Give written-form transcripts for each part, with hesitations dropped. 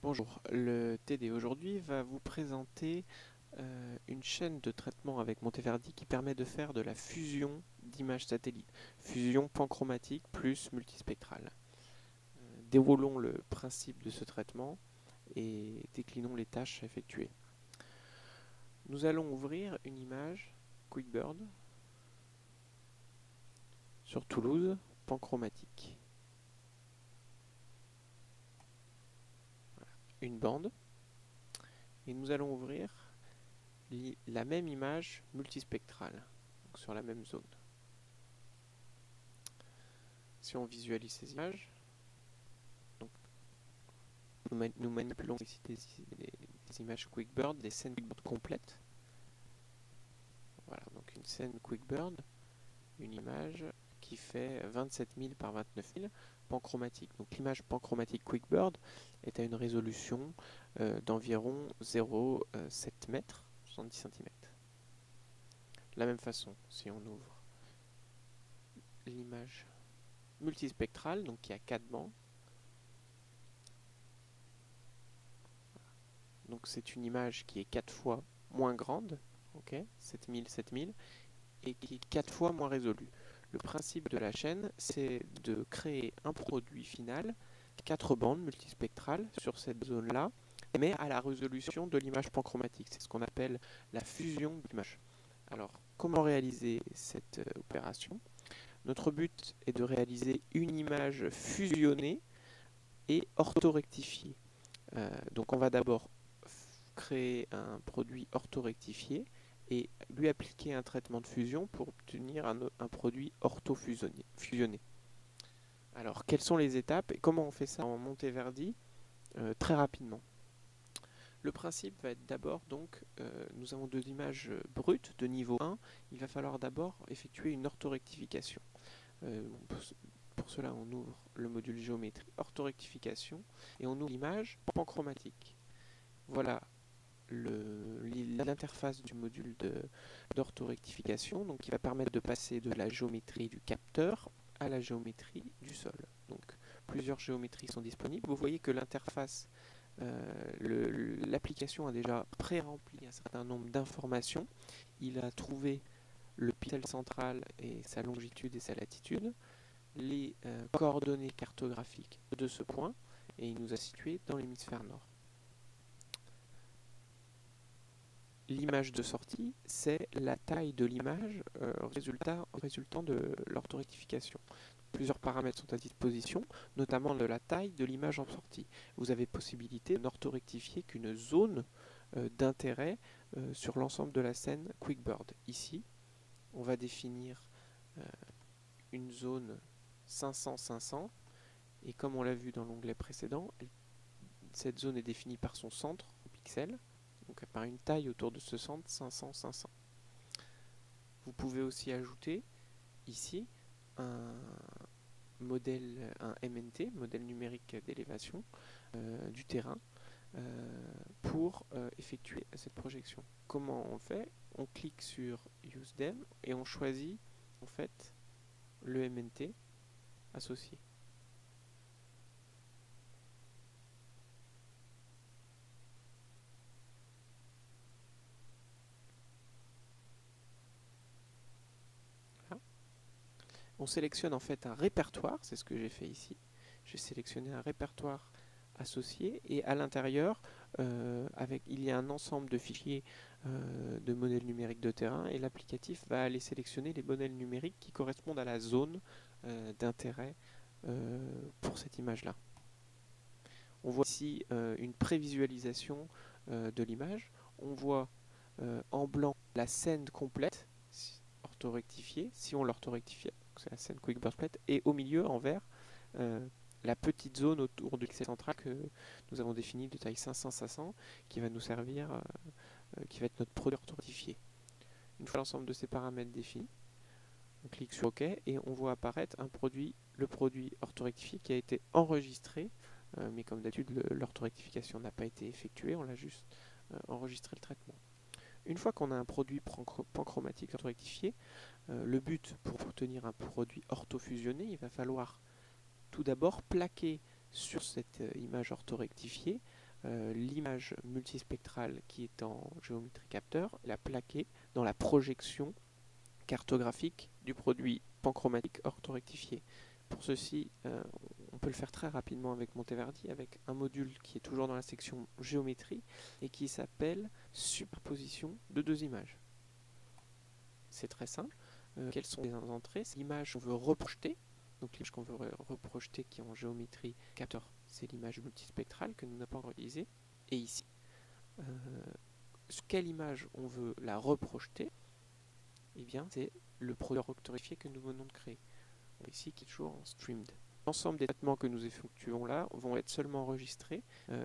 Bonjour, le TD aujourd'hui va vous présenter une chaîne de traitement avec Monteverdi qui permet de faire de la fusion d'images satellites, fusion panchromatique plus multispectrale. Déroulons le principe de ce traitement et déclinons les tâches à effectuer. Nous allons ouvrir une image QuickBird sur Toulouse panchromatique. Voilà. Une bande et nous allons ouvrir la même image multispectrale, donc sur la même zone. Si on visualise ces images, donc nous manipulons ici des images QuickBird, des scènes QuickBird complètes. Voilà, donc une scène QuickBird, une image qui fait 27 000 par 29 000, panchromatique. Donc l'image panchromatique QuickBird est à une résolution d'environ 0,7 m, 70 cm. De la même façon, si on ouvre l'image multispectrale, donc qui a 4 bancs, donc c'est une image qui est 4 fois moins grande, okay, 7000, 7000, et qui est 4 fois moins résolue. Le principe de la chaîne, c'est de créer un produit final, 4 bandes multispectrales sur cette zone-là, mais à la résolution de l'image panchromatique. C'est ce qu'on appelle la fusion d'images. Alors, comment réaliser cette opération? Notre but est de réaliser une image fusionnée et orthorectifiée. Donc on va d'abord créer un produit orthorectifié et lui appliquer un traitement de fusion pour obtenir un produit orthofusionné. Alors, quelles sont les étapes et comment on fait ça en Monteverdi? Très rapidement. Le principe va être d'abord, donc, nous avons deux images brutes de niveau 1, il va falloir d'abord effectuer une orthorectification. Pour cela, on ouvre le module géométrie orthorectification et on ouvre l'image panchromatique. Voilà l'interface du module d'orthorectification, donc qui va permettre de passer de la géométrie du capteur à la géométrie du sol. Donc plusieurs géométries sont disponibles. Vous voyez que l'interface, l'application a déjà pré-rempli un certain nombre d'informations. Il a trouvé le pixel central et sa longitude et sa latitude, les coordonnées cartographiques de ce point, et il nous a situé dans l'hémisphère nord. L'image de sortie, c'est la taille de l'image résultant de l'orthorectification. Plusieurs paramètres sont à disposition, notamment de la taille de l'image en sortie. Vous avez possibilité de n'orthorectifier qu'une zone d'intérêt sur l'ensemble de la scène QuickBird. Ici, on va définir une zone 500-500, et comme on l'a vu dans l'onglet précédent, cette zone est définie par son centre en pixels, donc par une taille autour de ce centre 500-500. Vous pouvez aussi ajouter ici un modèle, un MNT, modèle numérique d'élévation du terrain, pour effectuer cette projection. Comment on le fait? On clique sur Use Dem et on choisit en fait le MNT associé. On sélectionne en fait un répertoire, c'est ce que j'ai fait ici. J'ai sélectionné un répertoire associé et à l'intérieur, il y a un ensemble de fichiers de modèles numériques de terrain et l'applicatif va aller sélectionner les modèles numériques qui correspondent à la zone d'intérêt pour cette image-là. On voit ici une prévisualisation de l'image. On voit en blanc la scène complète, orthorectifiée, si on l'orthorectifiait. C'est la scène QuickBird complète, et au milieu, en vert, la petite zone autour du pixel central que nous avons définie de taille 500-500, qui va nous servir, qui va être notre produit orthorectifié. Une fois l'ensemble de ces paramètres définis, on clique sur OK et on voit apparaître le produit orthorectifié qui a été enregistré, mais comme d'habitude, l'orthorectification n'a pas été effectuée, on l'a juste enregistré le traitement. Une fois qu'on a un produit panchromatique orthorectifié, le but pour obtenir un produit orthofusionné, il va falloir tout d'abord plaquer sur cette image orthorectifiée l'image multispectrale qui est en géométrie capteur, la plaquer dans la projection cartographique du produit panchromatique orthorectifié. Pour ceci, on peut le faire très rapidement avec Monteverdi, avec un module qui est toujours dans la section géométrie et qui s'appelle superposition de deux images. C'est très simple. Quelles sont les entrées? C'est l'image qu'on veut reprojeter. Donc l'image qu'on veut reprojeter qui est en géométrie capteur, c'est l'image multispectrale que nous n'avons pas encore utilisée. Et ici, quelle image on veut la reprojeter? Eh bien, c'est le produit orthographié que nous venons de créer. Ici, qui est toujours en streamed. L'ensemble des traitements que nous effectuons là vont être seulement enregistrés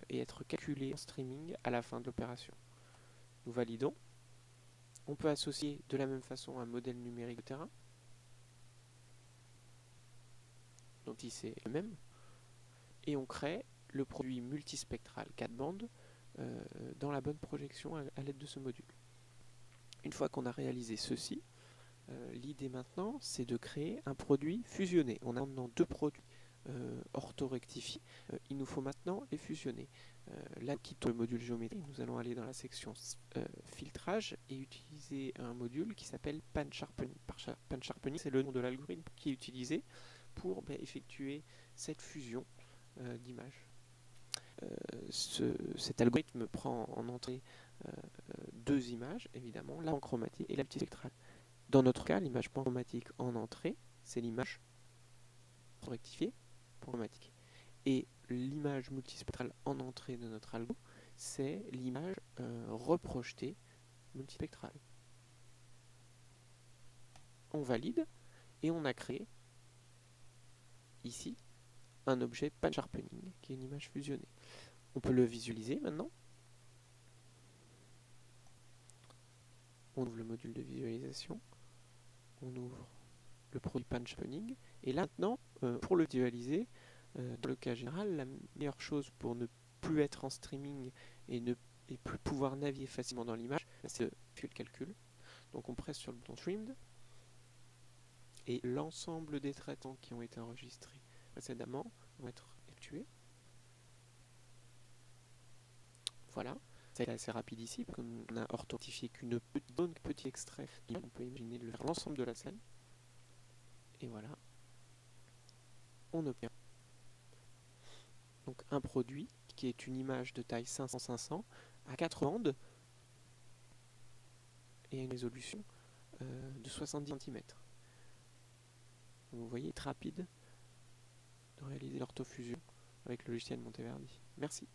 et être calculés en streaming à la fin de l'opération. Nous validons. On peut associer de la même façon un modèle numérique de terrain. Donc ici c'est le même. Et on crée le produit multispectral 4 bandes dans la bonne projection à l'aide de ce module. Une fois qu'on a réalisé ceci, l'idée maintenant c'est de créer un produit fusionné. On a maintenant deux produits orthorectifiés. Il nous faut maintenant les fusionner. Là, quittons le module géométrie, nous allons aller dans la section filtrage et utiliser un module qui s'appelle PanSharpening. PanSharpening, c'est le nom de l'algorithme qui est utilisé pour effectuer cette fusion d'images. Cet algorithme prend en entrée deux images, évidemment, la panchromatique et la multispectrale. Dans notre cas, l'image panchromatique en entrée, c'est l'image rectifiée panchromatique. Et l'image multispectrale en entrée de notre algo, c'est l'image reprojetée multispectrale. On valide et on a créé ici un objet PanSharpening qui est une image fusionnée. On peut le visualiser maintenant. On ouvre le module de visualisation, on ouvre le produit PanSharpening et là maintenant, pour le visualiser, dans le cas général, la meilleure chose pour ne plus être en streaming et plus pouvoir naviguer facilement dans l'image, c'est de faire le calcul. Donc on presse sur le bouton Streamed et l'ensemble des traitements qui ont été enregistrés précédemment vont être effectués. Voilà, c'est assez rapide ici, parce qu'on a orthographié qu'une petit extrait. On peut imaginer de faire l'ensemble de la scène. Et voilà, on obtient donc un produit qui est une image de taille 500-500 à 4 bandes et une résolution de 70 cm. Vous voyez, c'est rapide de réaliser l'orthofusion avec le logiciel Monteverdi. Merci.